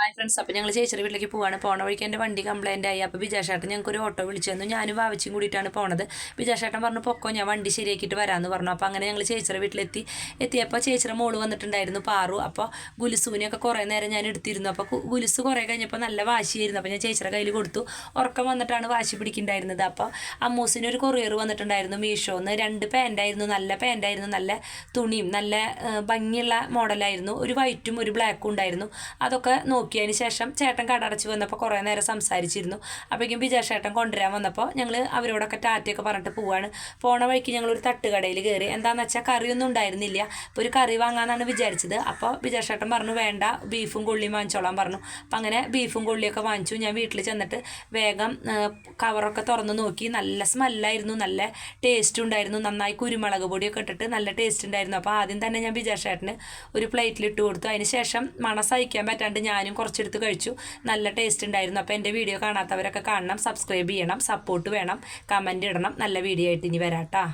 Hi friends, അപ്പോൾ ഞങ്ങൾ ചേച്ചിയുടെ വീട്ടിലേക്ക് പോവാണ്. പോണ വഴിക്ക് എൻ്റെ വണ്ടി കംപ്ലൈൻ്റ് ആയി. അപ്പോൾ ബിജാഷേട്ടൻ ഞങ്ങൾക്ക് ഒരു ഓട്ടോ വിളിച്ചു തന്നു. ഞാനും വാവച്ചും കൂടിയിട്ടാണ് പോണത്. ബിജാഷേട്ടൻ പറഞ്ഞു പൊക്കോ, ഞാൻ വണ്ടി ശരിയാക്കിയിട്ട് വരാമെന്ന് പറഞ്ഞു. അപ്പോൾ അങ്ങനെ ഞങ്ങൾ ചേച്ചിയുടെ എത്തിയപ്പോൾ ചേച്ചിയുടെ മോള് വന്നിട്ടുണ്ടായിരുന്നു, പാറു. അപ്പോൾ ഗുലുസൂനെയൊക്കെ കുറേ നേരം ഞാൻ എടുത്തിരുന്നു. അപ്പോൾ ഗുലുസ് കുറേ കഴിഞ്ഞപ്പോൾ നല്ല വാശിയായിരുന്നു. അപ്പോൾ ഞാൻ ചേച്ചിയുടെ കയ്യിൽ കൊടുത്തു. ഉറക്കം വന്നിട്ടാണ് വാശി പിടിക്കുന്നുണ്ടായിരുന്നത്. അപ്പോൾ അമ്മൂസിന് ഒരു കൊറിയർ വന്നിട്ടുണ്ടായിരുന്നു മീഷോന്ന്. 2 പാൻറ്റായിരുന്നു, നല്ല പാൻറ്റായിരുന്നു, നല്ല തുണിയും നല്ല ഭംഗിയുള്ള മോഡലായിരുന്നു. ഒരു വൈറ്റും ഒരു ബ്ലാക്കും ഉണ്ടായിരുന്നു. അതൊക്കെ നോക്കിയതിന് ശേഷം ചേട്ടൻ കടടച്ച് വന്നപ്പോൾ കുറേ നേരം സംസാരിച്ചിരുന്നു. അപ്പോഴേക്കും ബിജാഷേട്ടൻ കൊണ്ടുവരാൻ വന്നപ്പോൾ ഞങ്ങൾ അവരോടൊക്കെ ടാറ്റയൊക്കെ പറഞ്ഞിട്ട് പോവാണ്. പോണ വഴിക്ക് ഞങ്ങളൊരു തട്ടുകടയിൽ കയറി. എന്താണെന്ന് വെച്ചാൽ കറിയൊന്നും ഉണ്ടായിരുന്നില്ല. അപ്പോൾ ഒരു കറി വാങ്ങാമെന്നാണ് വിചാരിച്ചത്. അപ്പോൾ ബിജാഷേട്ടൻ പറഞ്ഞു വേണ്ട, ബീഫും കൊള്ളിയും വാങ്ങിച്ചോളാൻ പറഞ്ഞു. അപ്പം അങ്ങനെ ബീഫും കൊള്ളിയൊക്കെ വാങ്ങിച്ചു. ഞാൻ വീട്ടിൽ ചെന്നിട്ട് വേഗം കവറൊക്കെ തുറന്ന് നോക്കി. നല്ല സ്മെല്ലായിരുന്നു, നല്ല ടേസ്റ്റ് ഉണ്ടായിരുന്നു. നന്നായി കുരുമുളക് പൊടിയൊക്കെ ഇട്ടിട്ട് നല്ല ടേസ്റ്റ് ഉണ്ടായിരുന്നു. അപ്പോൾ ആദ്യം തന്നെ ഞാൻ ബിജാഷേട്ടന് ഒരു പ്ലേറ്റിലിട്ട് കൊടുത്തു. അതിന് ശേഷം മണം സഹിക്കാൻ പറ്റാണ്ട് ഞാനും കുറച്ചെടുത്ത് കഴിച്ചു. നല്ല ടേസ്റ്റ് ഉണ്ടായിരുന്നു. അപ്പോൾ എൻ്റെ വീഡിയോ കാണാത്തവരൊക്കെ കാണണം, സബ്സ്ക്രൈബ് ചെയ്യണം, സപ്പോർട്ട് വേണം, കമൻറ്റ് ഇടണം. നല്ല വീഡിയോ ആയിട്ട് ഇനി വരാം കേട്ടോ.